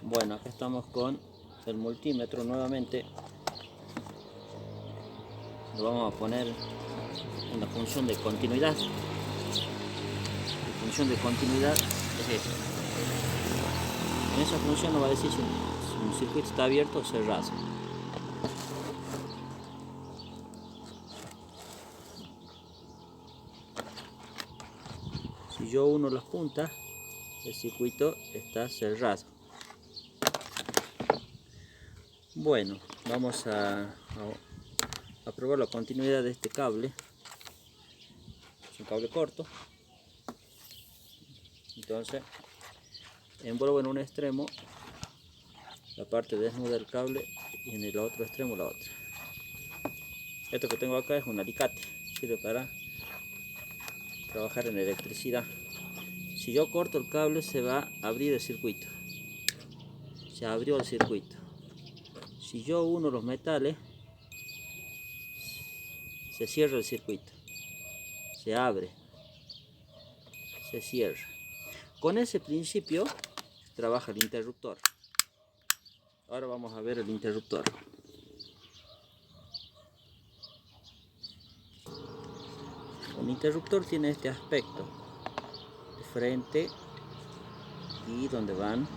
Bueno, acá estamos con el multímetro nuevamente. Lo vamos a poner en la función de continuidad. La función de continuidad es esta. En esa función nos va a decir si un circuito está abierto o cerrado. Si yo uno las puntas, el circuito está cerrado. Bueno, vamos a probar la continuidad de este cable. Es un cable corto. Entonces, envuelvo en un extremo la parte desnuda del cable y en el otro extremo la otra. Esto que tengo acá es un alicate, sirve para trabajar en electricidad. Si yo corto el cable, se va a abrir el circuito. Se abrió el circuito. Si yo uno los metales, se cierra el circuito. Se abre. Se cierra. Con ese principio trabaja el interruptor. Ahora vamos a ver el interruptor. El interruptor tiene este aspecto. De frente y donde van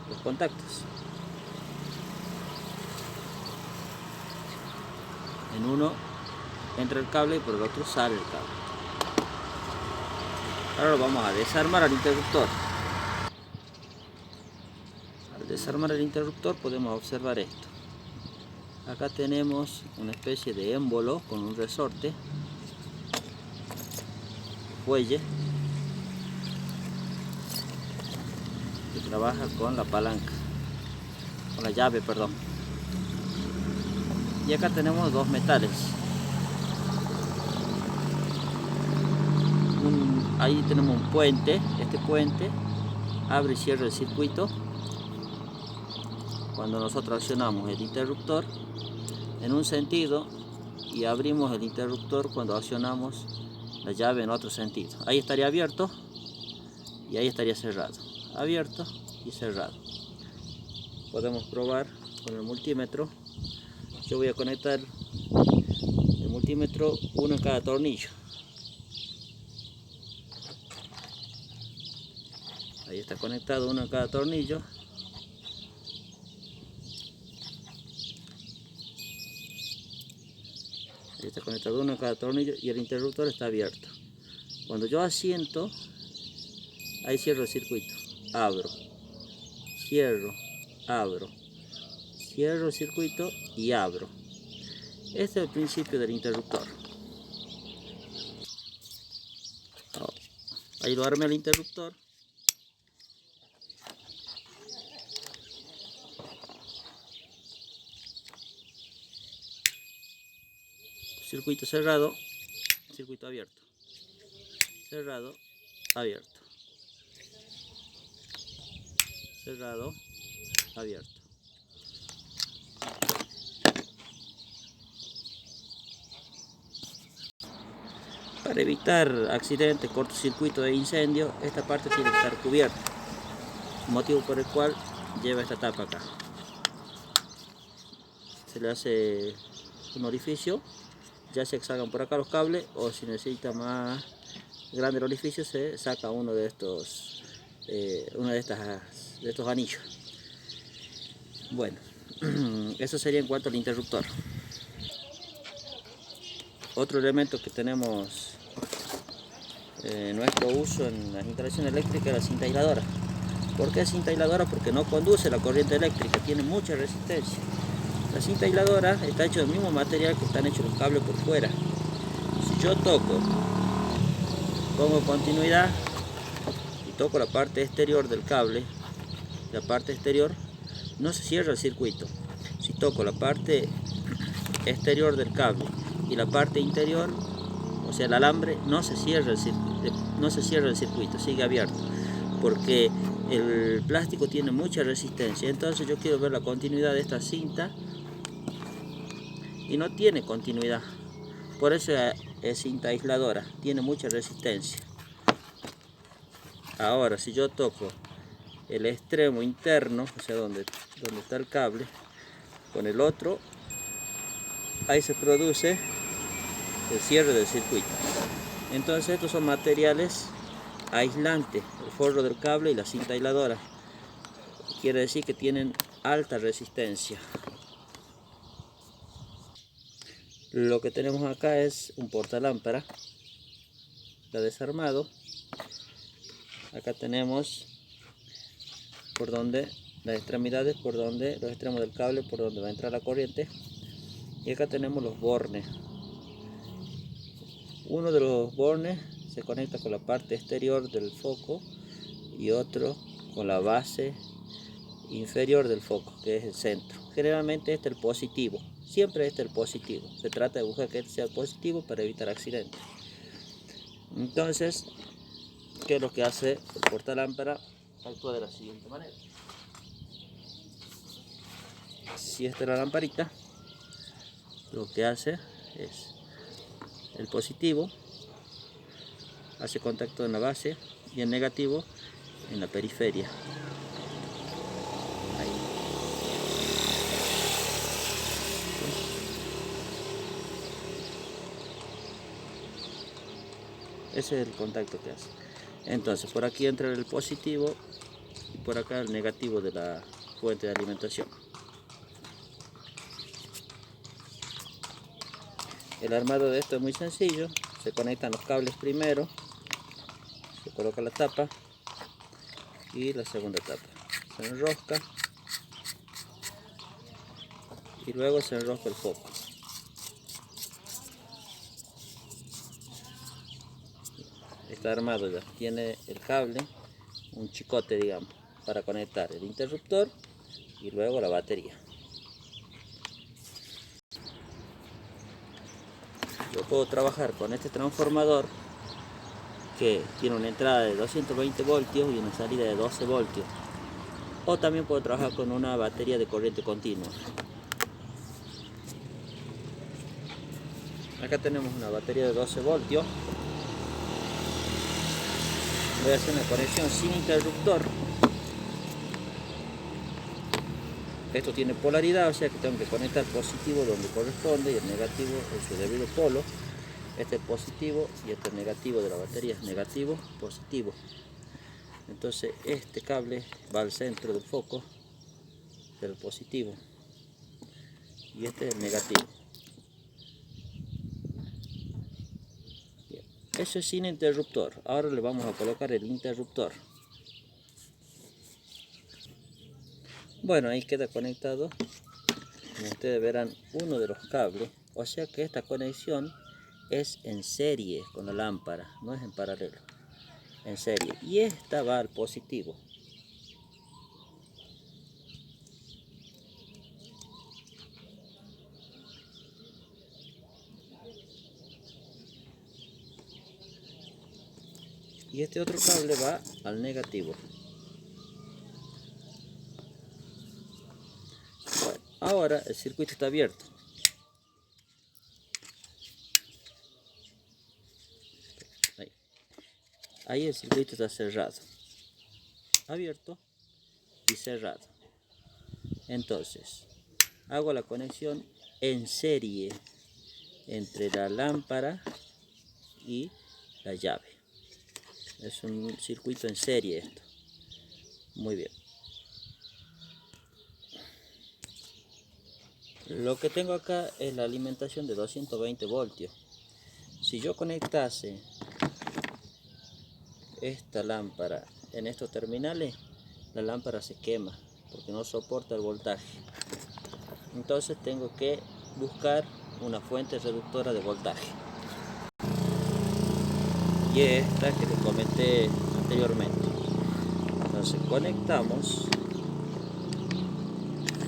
los contactos. En uno entra el cable y por el otro sale el cable. Ahora lo vamos a desarmar al interruptor. Al desarmar el interruptor podemos observar esto. Acá tenemos una especie de émbolo con un resorte, fuelle, que trabaja con la palanca, con la llave, perdón. Y acá tenemos dos metales. Ahí tenemos un puente. Este puente abre y cierra el circuito cuando nosotros accionamos el interruptor en un sentido y abrimos el interruptor cuando accionamos la llave en otro sentido. Ahí estaría abierto y ahí estaría cerrado. Abierto y cerrado. Podemos probar con el multímetro. Yo voy a conectar el multímetro uno en cada tornillo. Ahí está conectado uno en cada tornillo. Ahí está conectado uno en cada tornillo y el interruptor está abierto. Cuando yo asiento, ahí cierro el circuito. Abro, cierro, abro, cierro el circuito y abro. Este es el principio del interruptor. Ahí lo armé el interruptor. Circuito cerrado, circuito abierto. Cerrado, abierto. Cerrado, abierto. Para evitar accidentes, cortocircuito e incendio, esta parte tiene que estar cubierta. Motivo por el cual lleva esta tapa acá. Se le hace un orificio, ya sea que salgan por acá los cables o si necesita más grande el orificio se saca uno de estos, de estos anillos. Bueno, eso sería en cuanto al interruptor. Otro elemento que tenemos en nuestro uso en las instalaciones eléctricas es la cinta aisladora. ¿Por qué cinta aisladora? Porque no conduce la corriente eléctrica, tiene mucha resistencia. La cinta aisladora está hecha del mismo material que están hechos los cables por fuera. Si yo pongo continuidad y toco la parte exterior del cable, la parte exterior, no se cierra el circuito. Si toco la parte exterior del cable y la parte interior, o sea el alambre, no se cierra el circuito, sigue abierto, porque el plástico tiene mucha resistencia. Entonces yo quiero ver la continuidad de esta cinta y no tiene continuidad, por eso es cinta aisladora, tiene mucha resistencia. Ahora si yo toco el extremo interno, o sea, donde está el cable, con el otro, ahí se produce el cierre del circuito. Entonces estos son materiales aislantes, el forro del cable y la cinta aisladora. Quiere decir que tienen alta resistencia. Lo que tenemos acá es un portalámpara, ya desarmado. Acá tenemos por donde las extremidades, por donde los extremos del cable, por donde va a entrar la corriente. Y acá tenemos los bornes. Uno de los bornes se conecta con la parte exterior del foco y otro con la base inferior del foco, que es el centro. Generalmente este es el positivo, siempre este es el positivo. Se trata de buscar que este sea el positivo para evitar accidentes. Entonces, ¿qué es lo que hace el portalámpara? Actúa de la siguiente manera. Si esta es la lamparita, lo que hace es el positivo hace contacto en la base y el negativo en la periferia. Ahí. Ese es el contacto que hace. Entonces por aquí entra el positivo y por acá el negativo de la fuente de alimentación. El armado de esto es muy sencillo. Se conectan los cables primero, se coloca la tapa y la segunda tapa. Se enrosca y luego se enrosca el foco. Está armado ya, tiene el cable, un chicote digamos, para conectar el interruptor y luego la batería. Yo puedo trabajar con este transformador que tiene una entrada de 220 voltios y una salida de 12 voltios. O también puedo trabajar con una batería de corriente continua. Acá tenemos una batería de 12 voltios. Voy a hacer una conexión sin interruptor. Esto tiene polaridad, o sea que tengo que conectar positivo donde corresponde y el negativo en su debido polo. Este es positivo y este es negativo de la batería, negativo, positivo. Entonces este cable va al centro del foco, del positivo, y este es el negativo. Bien. Eso es sin interruptor. Ahora le vamos a colocar el interruptor. Bueno, ahí queda conectado, como ustedes verán, uno de los cables, o sea que esta conexión es en serie con la lámpara, no es en paralelo, en serie. Y esta va al positivo. Y este otro cable va al negativo. Bueno, ahora el circuito está abierto. Ahí el circuito está cerrado. Abierto y cerrado. Entonces, hago la conexión en serie entre la lámpara y la llave. Es un circuito en serie esto. Muy bien. Lo que tengo acá es la alimentación de 220 voltios. Si yo conectase esta lámpara en estos terminales, la lámpara se quema porque no soporta el voltaje. Entonces tengo que buscar una fuente reductora de voltaje. Y esta que les comenté anteriormente. Entonces conectamos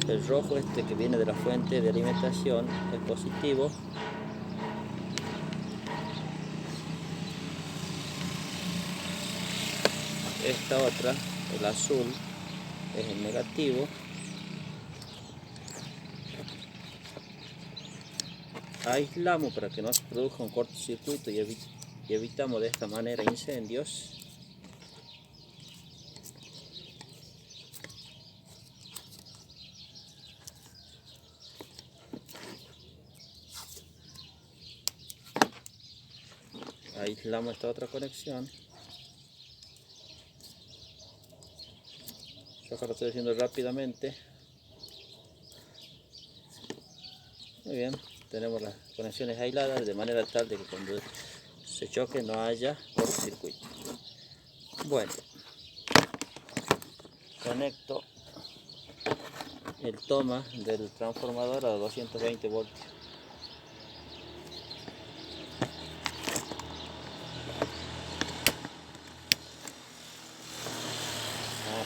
el rojo este que viene de la fuente de alimentación, el positivo. Esta otra, el azul, es el negativo. Aislamos para que no se produzca un cortocircuito y evitamos de esta manera incendios. aislamos esta otra conexión. Yo acá lo estoy haciendo rápidamente. Muy bien, tenemos las conexiones aisladas de manera tal de que cuando se choque no haya cortocircuito. Bueno, conecto el toma del transformador a 220 voltios.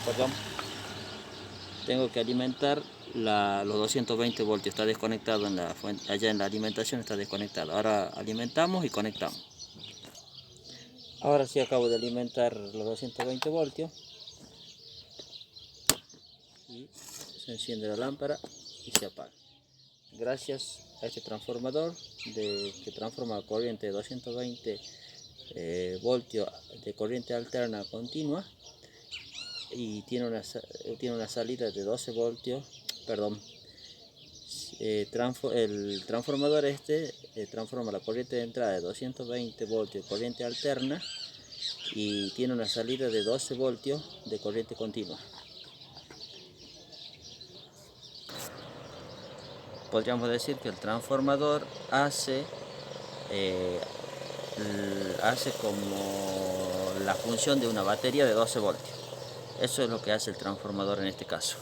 Perdón, tengo que alimentar los 220 voltios, está desconectado en la fuente, allá en la alimentación está desconectado. Ahora alimentamos y conectamos. Ahora sí acabo de alimentar los 220 voltios y se enciende la lámpara y se apaga. Gracias a este transformador que transforma corriente de 220 voltios de corriente alterna continua y tiene una salida de 12 voltios, perdón, el transformador transforma la corriente de entrada de 220 voltios de corriente alterna y tiene una salida de 12 voltios de corriente continua. Podríamos decir que el transformador hace como la función de una batería de 12 voltios. Eso es lo que hace el transformador en este caso.